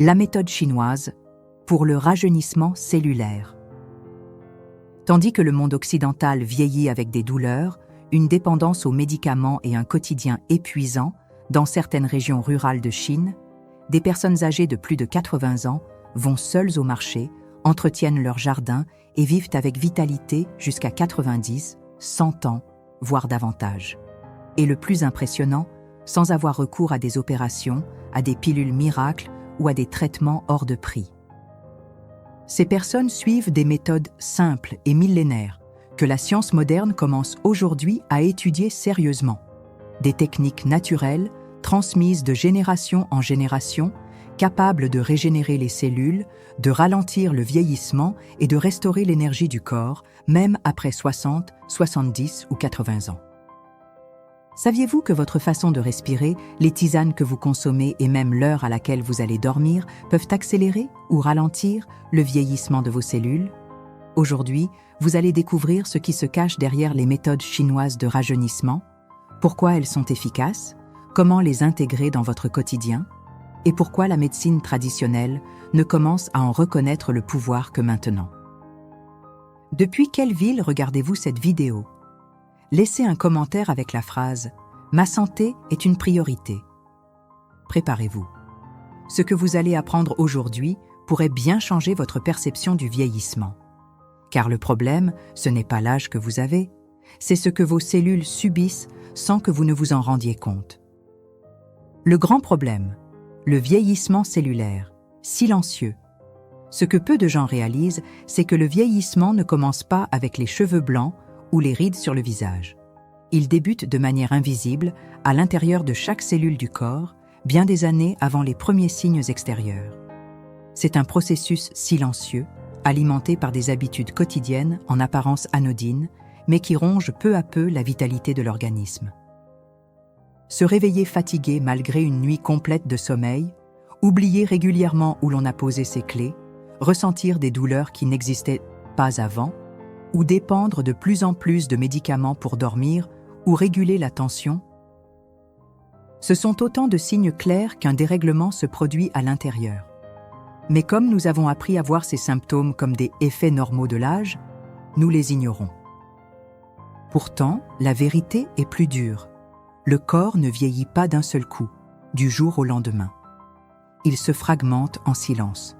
La méthode chinoise pour le rajeunissement cellulaire. Tandis que le monde occidental vieillit avec des douleurs, une dépendance aux médicaments et un quotidien épuisant dans certaines régions rurales de Chine, des personnes âgées de plus de 80 ans vont seules au marché, entretiennent leur jardin et vivent avec vitalité jusqu'à 90, 100 ans, voire davantage. Et le plus impressionnant, sans avoir recours à des opérations, à des pilules miracles ou à des traitements hors de prix. Ces personnes suivent des méthodes simples et millénaires que la science moderne commence aujourd'hui à étudier sérieusement. Des techniques naturelles, transmises de génération en génération, capables de régénérer les cellules, de ralentir le vieillissement et de restaurer l'énergie du corps, même après 60, 70 ou 80 ans. Saviez-vous que votre façon de respirer, les tisanes que vous consommez et même l'heure à laquelle vous allez dormir peuvent accélérer ou ralentir le vieillissement de vos cellules? Aujourd'hui, vous allez découvrir ce qui se cache derrière les méthodes chinoises de rajeunissement, pourquoi elles sont efficaces, comment les intégrer dans votre quotidien, et pourquoi la médecine traditionnelle ne commence à en reconnaître le pouvoir que maintenant. Depuis quelle ville regardez-vous cette vidéo? Laissez un commentaire avec la phrase « Ma santé est une priorité ». Préparez-vous. Ce que vous allez apprendre aujourd'hui pourrait bien changer votre perception du vieillissement. Car le problème, ce n'est pas l'âge que vous avez, c'est ce que vos cellules subissent sans que vous ne vous en rendiez compte. Le grand problème, le vieillissement cellulaire, silencieux. Ce que peu de gens réalisent, c'est que le vieillissement ne commence pas avec les cheveux blancs ou les rides sur le visage. Il débute de manière invisible à l'intérieur de chaque cellule du corps, bien des années avant les premiers signes extérieurs. C'est un processus silencieux, alimenté par des habitudes quotidiennes en apparence anodines, mais qui rongent peu à peu la vitalité de l'organisme. Se réveiller fatigué malgré une nuit complète de sommeil, oublier régulièrement où l'on a posé ses clés, ressentir des douleurs qui n'existaient pas avant, ou dépendre de plus en plus de médicaments pour dormir ou réguler la tension. Ce sont autant de signes clairs qu'un dérèglement se produit à l'intérieur. Mais comme nous avons appris à voir ces symptômes comme des effets normaux de l'âge, nous les ignorons. Pourtant, la vérité est plus dure. Le corps ne vieillit pas d'un seul coup, du jour au lendemain. Il se fragmente en silence,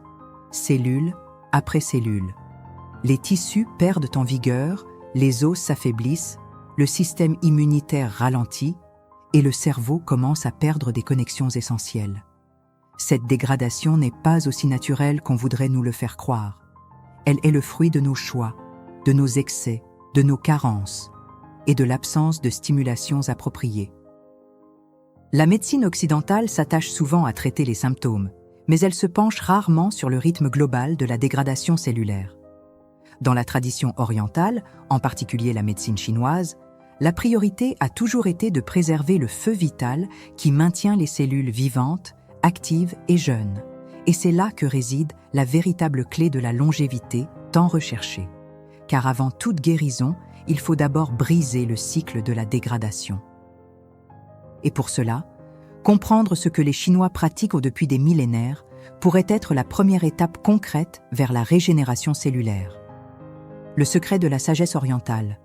cellule après cellule. Les tissus perdent en vigueur, les os s'affaiblissent, le système immunitaire ralentit et le cerveau commence à perdre des connexions essentielles. Cette dégradation n'est pas aussi naturelle qu'on voudrait nous le faire croire. Elle est le fruit de nos choix, de nos excès, de nos carences et de l'absence de stimulations appropriées. La médecine occidentale s'attache souvent à traiter les symptômes, mais elle se penche rarement sur le rythme global de la dégradation cellulaire. Dans la tradition orientale, en particulier la médecine chinoise, la priorité a toujours été de préserver le feu vital qui maintient les cellules vivantes, actives et jeunes. Et c'est là que réside la véritable clé de la longévité tant recherchée. Car avant toute guérison, il faut d'abord briser le cycle de la dégradation. Et pour cela, comprendre ce que les Chinois pratiquent depuis des millénaires pourrait être la première étape concrète vers la régénération cellulaire. Le secret de la sagesse orientale.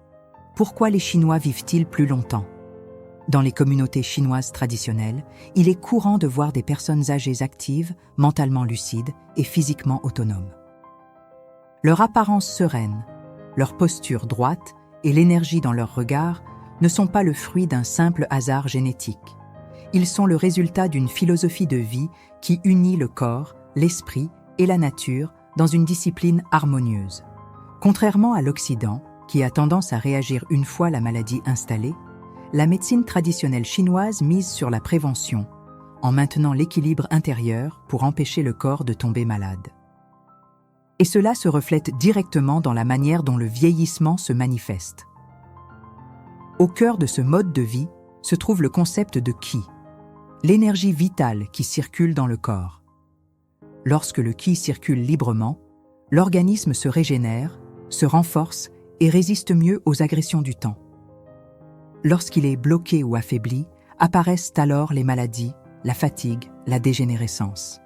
Pourquoi les Chinois vivent-ils plus longtemps? Dans les communautés chinoises traditionnelles, il est courant de voir des personnes âgées actives, mentalement lucides et physiquement autonomes. Leur apparence sereine, leur posture droite et l'énergie dans leur regard ne sont pas le fruit d'un simple hasard génétique. Ils sont le résultat d'une philosophie de vie qui unit le corps, l'esprit et la nature dans une discipline harmonieuse. Contrairement à l'Occident, qui a tendance à réagir une fois la maladie installée, la médecine traditionnelle chinoise mise sur la prévention, en maintenant l'équilibre intérieur pour empêcher le corps de tomber malade. Et cela se reflète directement dans la manière dont le vieillissement se manifeste. Au cœur de ce mode de vie se trouve le concept de qi, l'énergie vitale qui circule dans le corps. Lorsque le qi circule librement, l'organisme se régénère, se renforce et résiste mieux aux agressions du temps. Lorsqu'il est bloqué ou affaibli, apparaissent alors les maladies, la fatigue, la dégénérescence.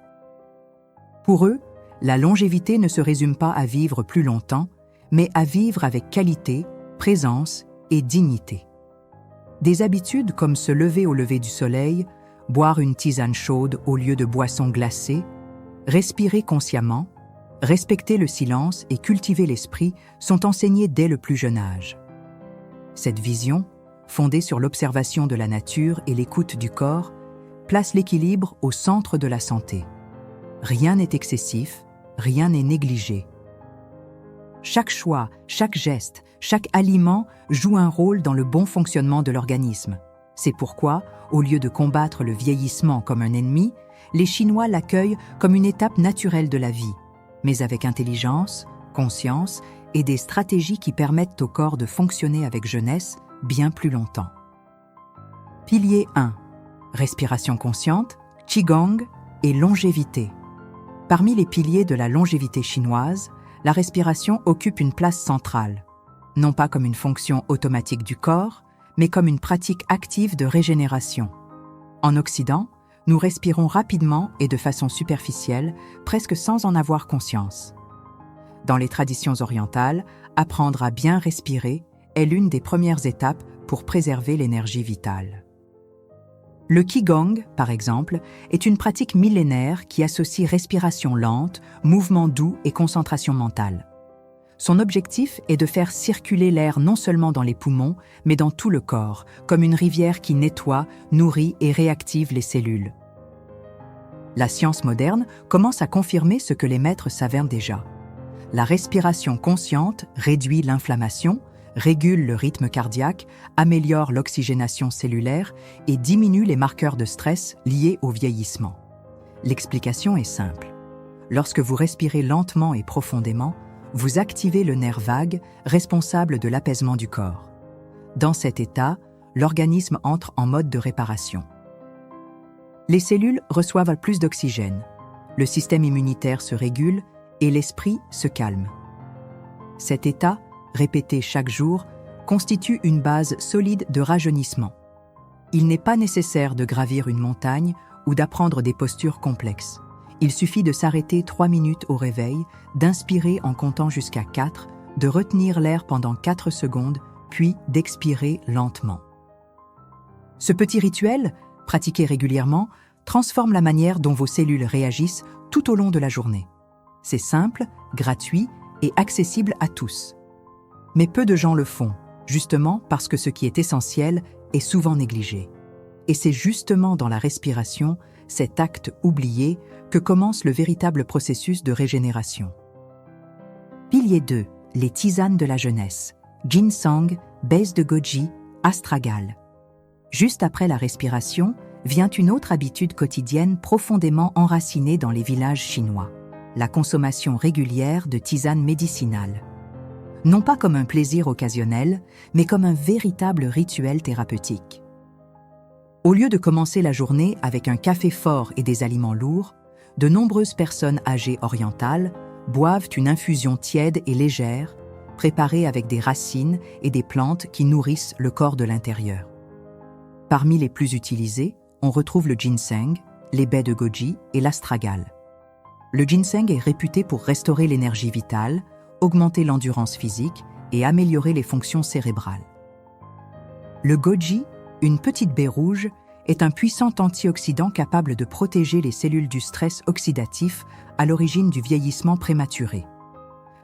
Pour eux, la longévité ne se résume pas à vivre plus longtemps, mais à vivre avec qualité, présence et dignité. Des habitudes comme se lever au lever du soleil, boire une tisane chaude au lieu de boissons glacées, respirer consciemment, respecter le silence et cultiver l'esprit sont enseignées dès le plus jeune âge. Cette vision, fondée sur l'observation de la nature et l'écoute du corps, place l'équilibre au centre de la santé. Rien n'est excessif, rien n'est négligé. Chaque choix, chaque geste, chaque aliment joue un rôle dans le bon fonctionnement de l'organisme. C'est pourquoi, au lieu de combattre le vieillissement comme un ennemi, les Chinois l'accueillent comme une étape naturelle de la vie, mais avec intelligence, conscience et des stratégies qui permettent au corps de fonctionner avec jeunesse bien plus longtemps. Pilier 1. Respiration consciente, Qigong et longévité. Parmi les piliers de la longévité chinoise, la respiration occupe une place centrale, non pas comme une fonction automatique du corps, mais comme une pratique active de régénération. En Occident, nous respirons rapidement et de façon superficielle, presque sans en avoir conscience. Dans les traditions orientales, apprendre à bien respirer est l'une des premières étapes pour préserver l'énergie vitale. Le Qigong, par exemple, est une pratique millénaire qui associe respiration lente, mouvement doux et concentration mentale. Son objectif est de faire circuler l'air non seulement dans les poumons, mais dans tout le corps, comme une rivière qui nettoie, nourrit et réactive les cellules. La science moderne commence à confirmer ce que les maîtres savaient déjà. La respiration consciente réduit l'inflammation, régule le rythme cardiaque, améliore l'oxygénation cellulaire et diminue les marqueurs de stress liés au vieillissement. L'explication est simple. Lorsque vous respirez lentement et profondément, vous activez le nerf vague, responsable de l'apaisement du corps. Dans cet état, l'organisme entre en mode de réparation. Les cellules reçoivent plus d'oxygène, le système immunitaire se régule et l'esprit se calme. Cet état, répété chaque jour, constitue une base solide de rajeunissement. Il n'est pas nécessaire de gravir une montagne ou d'apprendre des postures complexes. Il suffit de s'arrêter 3 minutes au réveil, d'inspirer en comptant jusqu'à 4, de retenir l'air pendant 4 secondes, puis d'expirer lentement. Ce petit rituel, pratiqué régulièrement, transforme la manière dont vos cellules réagissent tout au long de la journée. C'est simple, gratuit et accessible à tous. Mais peu de gens le font, justement parce que ce qui est essentiel est souvent négligé. Et c'est justement dans la respiration, cet acte oublié, que commence le véritable processus de régénération. Pilier 2. Les tisanes de la jeunesse. Ginseng, baise de goji, astragal. Juste après la respiration, vient une autre habitude quotidienne profondément enracinée dans les villages chinois. La consommation régulière de tisanes médicinales. Non pas comme un plaisir occasionnel, mais comme un véritable rituel thérapeutique. Au lieu de commencer la journée avec un café fort et des aliments lourds, de nombreuses personnes âgées orientales boivent une infusion tiède et légère, préparée avec des racines et des plantes qui nourrissent le corps de l'intérieur. Parmi les plus utilisés, on retrouve le ginseng, les baies de goji et l'astragal. Le ginseng est réputé pour restaurer l'énergie vitale, augmenter l'endurance physique et améliorer les fonctions cérébrales. Le goji, une petite baie rouge, est un puissant antioxydant capable de protéger les cellules du stress oxydatif à l'origine du vieillissement prématuré.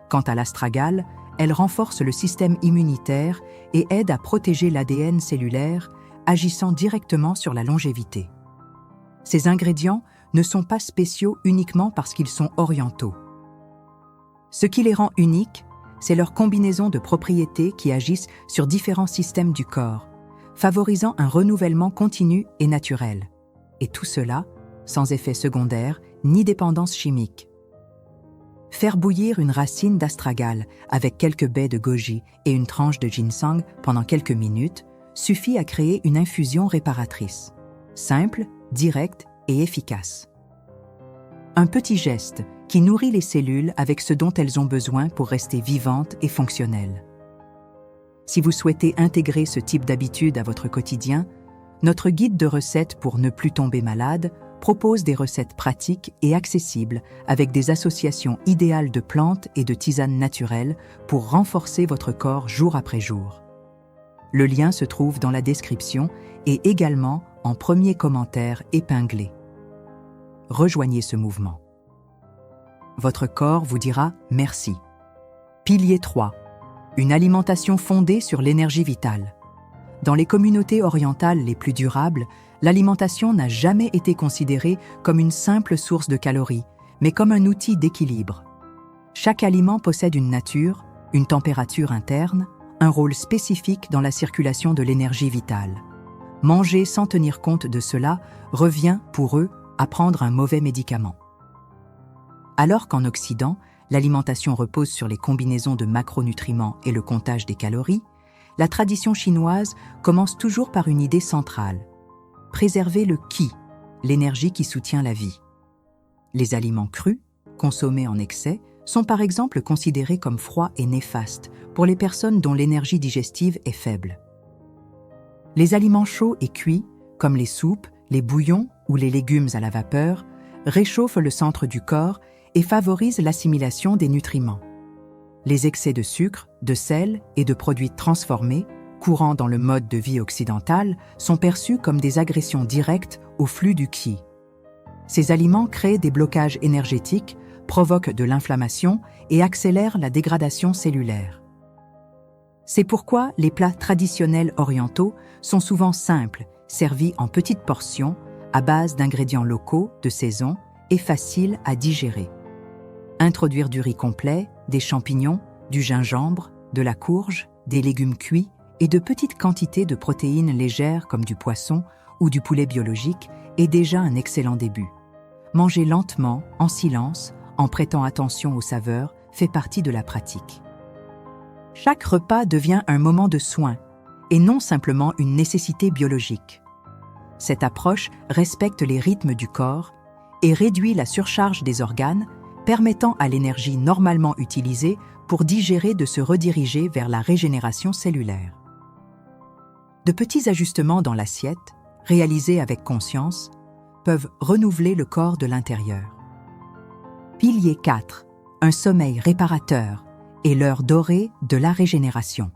Quant à l'astragal, elle renforce le système immunitaire et aide à protéger l'ADN cellulaire, agissant directement sur la longévité. Ces ingrédients ne sont pas spéciaux uniquement parce qu'ils sont orientaux. Ce qui les rend uniques, c'est leur combinaison de propriétés qui agissent sur différents systèmes du corps, favorisant un renouvellement continu et naturel. Et tout cela, sans effet secondaire ni dépendance chimique. Faire bouillir une racine d'astragal avec quelques baies de goji et une tranche de ginseng pendant quelques minutes suffit à créer une infusion réparatrice. Simple, directe et efficace. Un petit geste qui nourrit les cellules avec ce dont elles ont besoin pour rester vivantes et fonctionnelles. Si vous souhaitez intégrer ce type d'habitude à votre quotidien, notre guide de recettes pour ne plus tomber malade propose des recettes pratiques et accessibles avec des associations idéales de plantes et de tisanes naturelles pour renforcer votre corps jour après jour. Le lien se trouve dans la description et également en premier commentaire épinglé. Rejoignez ce mouvement. Votre corps vous dira merci. Pilier 3. Une alimentation fondée sur l'énergie vitale. Dans les communautés orientales les plus durables, l'alimentation n'a jamais été considérée comme une simple source de calories, mais comme un outil d'équilibre. Chaque aliment possède une nature, une température interne, un rôle spécifique dans la circulation de l'énergie vitale. Manger sans tenir compte de cela revient, pour eux, à prendre un mauvais médicament. Alors qu'en Occident, l'alimentation repose sur les combinaisons de macronutriments et le comptage des calories, la tradition chinoise commence toujours par une idée centrale: préserver le qi, l'énergie qui soutient la vie. Les aliments crus, consommés en excès, sont par exemple considérés comme froids et néfastes pour les personnes dont l'énergie digestive est faible. Les aliments chauds et cuits, comme les soupes, les bouillons ou les légumes à la vapeur, réchauffent le centre du corps et favorisent l'assimilation des nutriments. Les excès de sucre, de sel et de produits transformés, courants dans le mode de vie occidental, sont perçus comme des agressions directes au flux du qi. Ces aliments créent des blocages énergétiques, provoquent de l'inflammation et accélèrent la dégradation cellulaire. C'est pourquoi les plats traditionnels orientaux sont souvent simples, servis en petites portions, à base d'ingrédients locaux, de saison, et faciles à digérer. Introduire du riz complet, des champignons, du gingembre, de la courge, des légumes cuits et de petites quantités de protéines légères comme du poisson ou du poulet biologique est déjà un excellent début. Manger lentement, en silence, en prêtant attention aux saveurs, fait partie de la pratique. Chaque repas devient un moment de soin et non simplement une nécessité biologique. Cette approche respecte les rythmes du corps et réduit la surcharge des organes, permettant à l'énergie normalement utilisée pour digérer de se rediriger vers la régénération cellulaire. De petits ajustements dans l'assiette, réalisés avec conscience, peuvent renouveler le corps de l'intérieur. Pilier 4. Un sommeil réparateur et l'heure dorée de la régénération.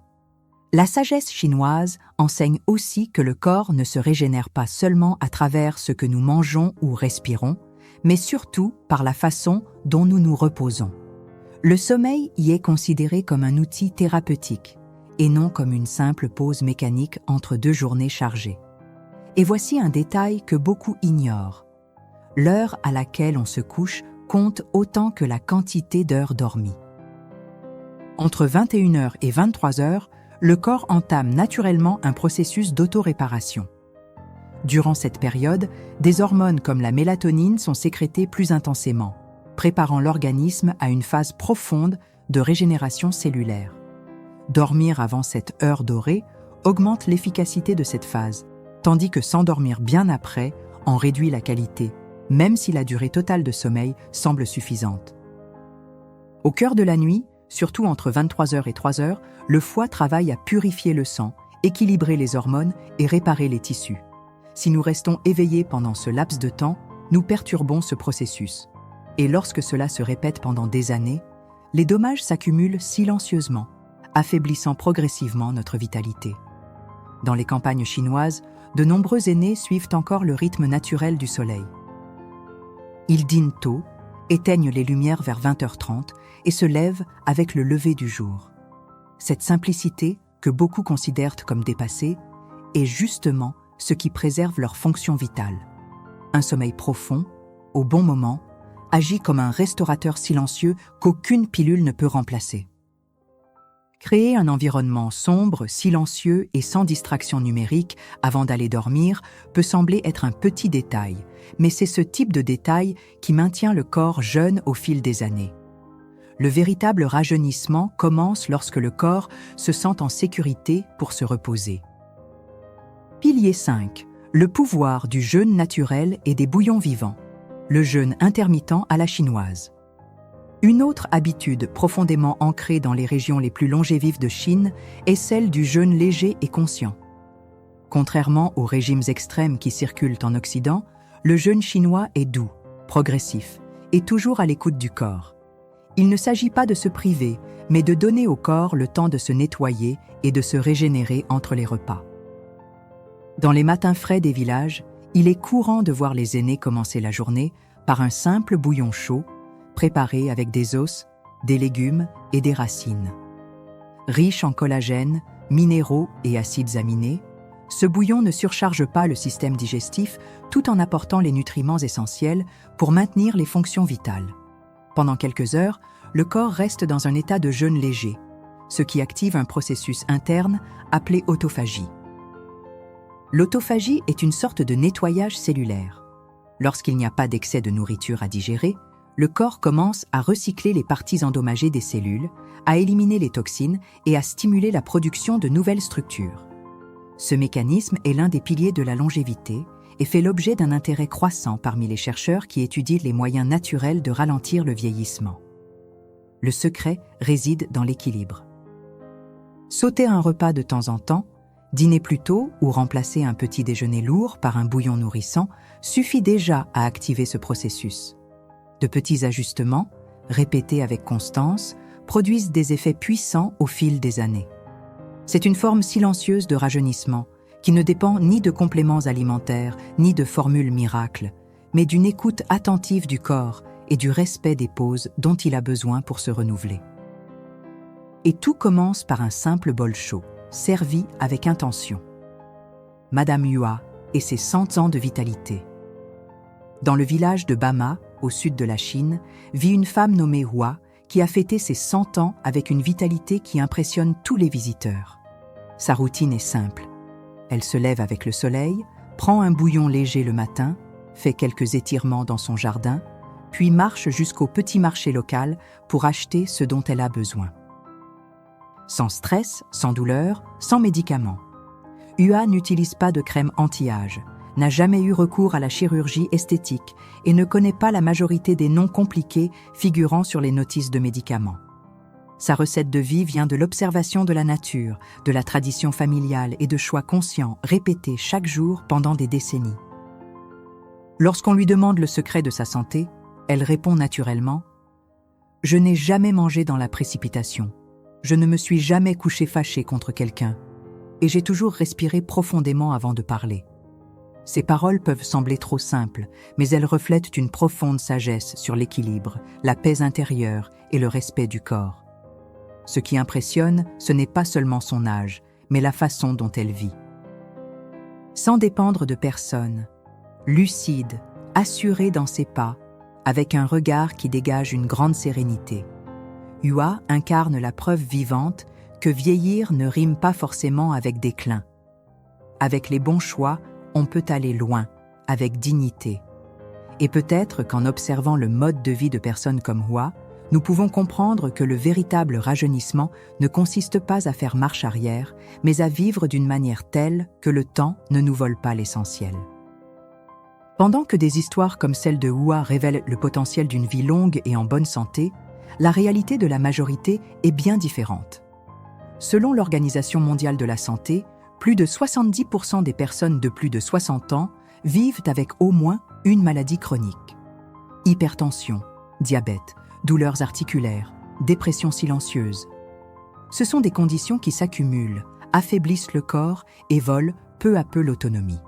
La sagesse chinoise enseigne aussi que le corps ne se régénère pas seulement à travers ce que nous mangeons ou respirons, mais surtout par la façon dont nous nous reposons. Le sommeil y est considéré comme un outil thérapeutique et non comme une simple pause mécanique entre deux journées chargées. Et voici un détail que beaucoup ignorent. L'heure à laquelle on se couche compte autant que la quantité d'heures dormies. Entre 21h et 23h, le corps entame naturellement un processus d'autoréparation. Durant cette période, des hormones comme la mélatonine sont sécrétées plus intensément, préparant l'organisme à une phase profonde de régénération cellulaire. Dormir avant cette heure dorée augmente l'efficacité de cette phase, tandis que s'endormir bien après en réduit la qualité, même si la durée totale de sommeil semble suffisante. Au cœur de la nuit, surtout entre 23h et 3h, le foie travaille à purifier le sang, équilibrer les hormones et réparer les tissus. Si nous restons éveillés pendant ce laps de temps, nous perturbons ce processus. Et lorsque cela se répète pendant des années, les dommages s'accumulent silencieusement, affaiblissant progressivement notre vitalité. Dans les campagnes chinoises, de nombreux aînés suivent encore le rythme naturel du soleil. Ils dînent tôt, éteignent les lumières vers 20h30 et se lèvent avec le lever du jour. Cette simplicité, que beaucoup considèrent comme dépassée, est justement ce qui préserve leur fonction vitale. Un sommeil profond, au bon moment, agit comme un restaurateur silencieux qu'aucune pilule ne peut remplacer. Créer un environnement sombre, silencieux et sans distraction numérique avant d'aller dormir peut sembler être un petit détail, mais c'est ce type de détail qui maintient le corps jeune au fil des années. Le véritable rajeunissement commence lorsque le corps se sent en sécurité pour se reposer. Pilier 5. Le pouvoir du jeûne naturel et des bouillons vivants. Le jeûne intermittent à la chinoise. Une autre habitude profondément ancrée dans les régions les plus longévives de Chine est celle du jeûne léger et conscient. Contrairement aux régimes extrêmes qui circulent en Occident, Le jeûne chinois est doux, progressif et toujours à l'écoute du corps. Il ne s'agit pas de se priver, mais de donner au corps le temps de se nettoyer et de se régénérer entre les repas. Dans les matins frais des villages, il est courant de voir les aînés commencer la journée par un simple bouillon chaud, préparé avec des os, des légumes et des racines. Riche en collagène, minéraux et acides aminés, ce bouillon ne surcharge pas le système digestif tout en apportant les nutriments essentiels pour maintenir les fonctions vitales. Pendant quelques heures, le corps reste dans un état de jeûne léger, ce qui active un processus interne appelé autophagie. L'autophagie est une sorte de nettoyage cellulaire. Lorsqu'il n'y a pas d'excès de nourriture à digérer, le corps commence à recycler les parties endommagées des cellules, à éliminer les toxines et à stimuler la production de nouvelles structures. Ce mécanisme est l'un des piliers de la longévité et fait l'objet d'un intérêt croissant parmi les chercheurs qui étudient les moyens naturels de ralentir le vieillissement. Le secret réside dans l'équilibre. Sauter un repas de temps en temps, dîner plus tôt ou remplacer un petit déjeuner lourd par un bouillon nourrissant suffit déjà à activer ce processus. De petits ajustements, répétés avec constance, produisent des effets puissants au fil des années. C'est une forme silencieuse de rajeunissement qui ne dépend ni de compléments alimentaires ni de formules miracles, mais d'une écoute attentive du corps et du respect des pauses dont il a besoin pour se renouveler. Et tout commence par un simple bol chaud, servi avec intention. Madame Hua et ses 100 ans de vitalité. Dans le village de Bama, au sud de la Chine, vit une femme nommée Hua qui a fêté ses 100 ans avec une vitalité qui impressionne tous les visiteurs. Sa routine est simple. Elle se lève avec le soleil, prend un bouillon léger le matin, fait quelques étirements dans son jardin, puis marche jusqu'au petit marché local pour acheter ce dont elle a besoin. Sans stress, sans douleur, sans médicaments. Hua n'utilise pas de crème anti-âge, n'a jamais eu recours à la chirurgie esthétique et ne connaît pas la majorité des noms compliqués figurant sur les notices de médicaments. Sa recette de vie vient de l'observation de la nature, de la tradition familiale et de choix conscients répétés chaque jour pendant des décennies. Lorsqu'on lui demande le secret de sa santé, elle répond naturellement « Je n'ai jamais mangé dans la précipitation. Je ne me suis jamais couchée fâchée contre quelqu'un. Et j'ai toujours respiré profondément avant de parler. » Ces paroles peuvent sembler trop simples, mais elles reflètent une profonde sagesse sur l'équilibre, la paix intérieure et le respect du corps. Ce qui impressionne, ce n'est pas seulement son âge, mais la façon dont elle vit. Sans dépendre de personne, lucide, assurée dans ses pas, avec un regard qui dégage une grande sérénité. Hua incarne la preuve vivante que vieillir ne rime pas forcément avec déclin. Avec les bons choix, on peut aller loin, avec dignité. Et peut-être qu'en observant le mode de vie de personnes comme Hua, nous pouvons comprendre que le véritable rajeunissement ne consiste pas à faire marche arrière, mais à vivre d'une manière telle que le temps ne nous vole pas l'essentiel. Pendant que des histoires comme celle de Hua révèlent le potentiel d'une vie longue et en bonne santé, la réalité de la majorité est bien différente. Selon l'Organisation mondiale de la santé, plus de 70% des personnes de plus de 60 ans vivent avec au moins une maladie chronique. Hypertension, diabète, douleurs articulaires, dépression silencieuse. Ce sont des conditions qui s'accumulent, affaiblissent le corps et volent peu à peu l'autonomie.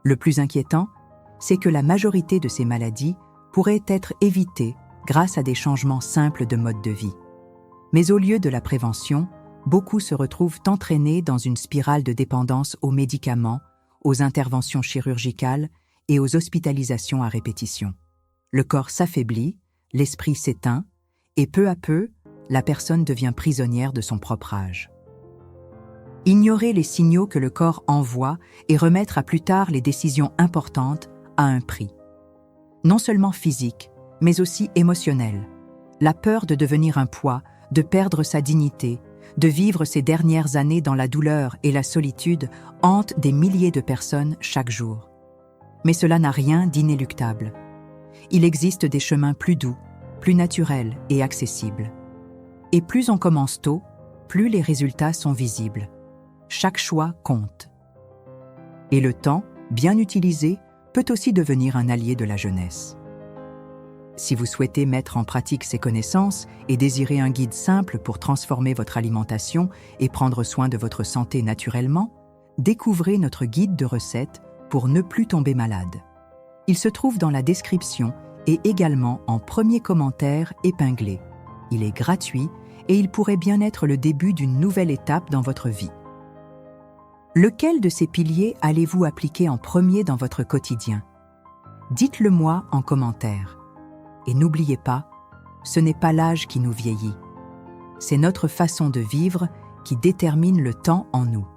Le plus inquiétant, c'est que la majorité de ces maladies pourraient être évitées grâce à des changements simples de mode de vie. Mais au lieu de la prévention, beaucoup se retrouvent entraînés dans une spirale de dépendance aux médicaments, aux interventions chirurgicales et aux hospitalisations à répétition. Le corps s'affaiblit, l'esprit s'éteint, et peu à peu, la personne devient prisonnière de son propre âge. Ignorer les signaux que le corps envoie et remettre à plus tard les décisions importantes a un prix. Non seulement physique, mais aussi émotionnel. La peur de devenir un poids, de perdre sa dignité, de vivre ses dernières années dans la douleur et la solitude hante des milliers de personnes chaque jour. Mais cela n'a rien d'inéluctable. Il existe des chemins plus doux, plus naturels et accessibles. Et plus on commence tôt, plus les résultats sont visibles. Chaque choix compte. Et le temps, bien utilisé, peut aussi devenir un allié de la jeunesse. Si vous souhaitez mettre en pratique ces connaissances et désirez un guide simple pour transformer votre alimentation et prendre soin de votre santé naturellement, découvrez notre guide de recettes pour ne plus tomber malade. Il se trouve dans la description et également en premier commentaire épinglé. Il est gratuit et il pourrait bien être le début d'une nouvelle étape dans votre vie. Lequel de ces piliers allez-vous appliquer en premier dans votre quotidien? Dites-le moi en commentaire. Et n'oubliez pas, ce n'est pas l'âge qui nous vieillit. C'est notre façon de vivre qui détermine le temps en nous.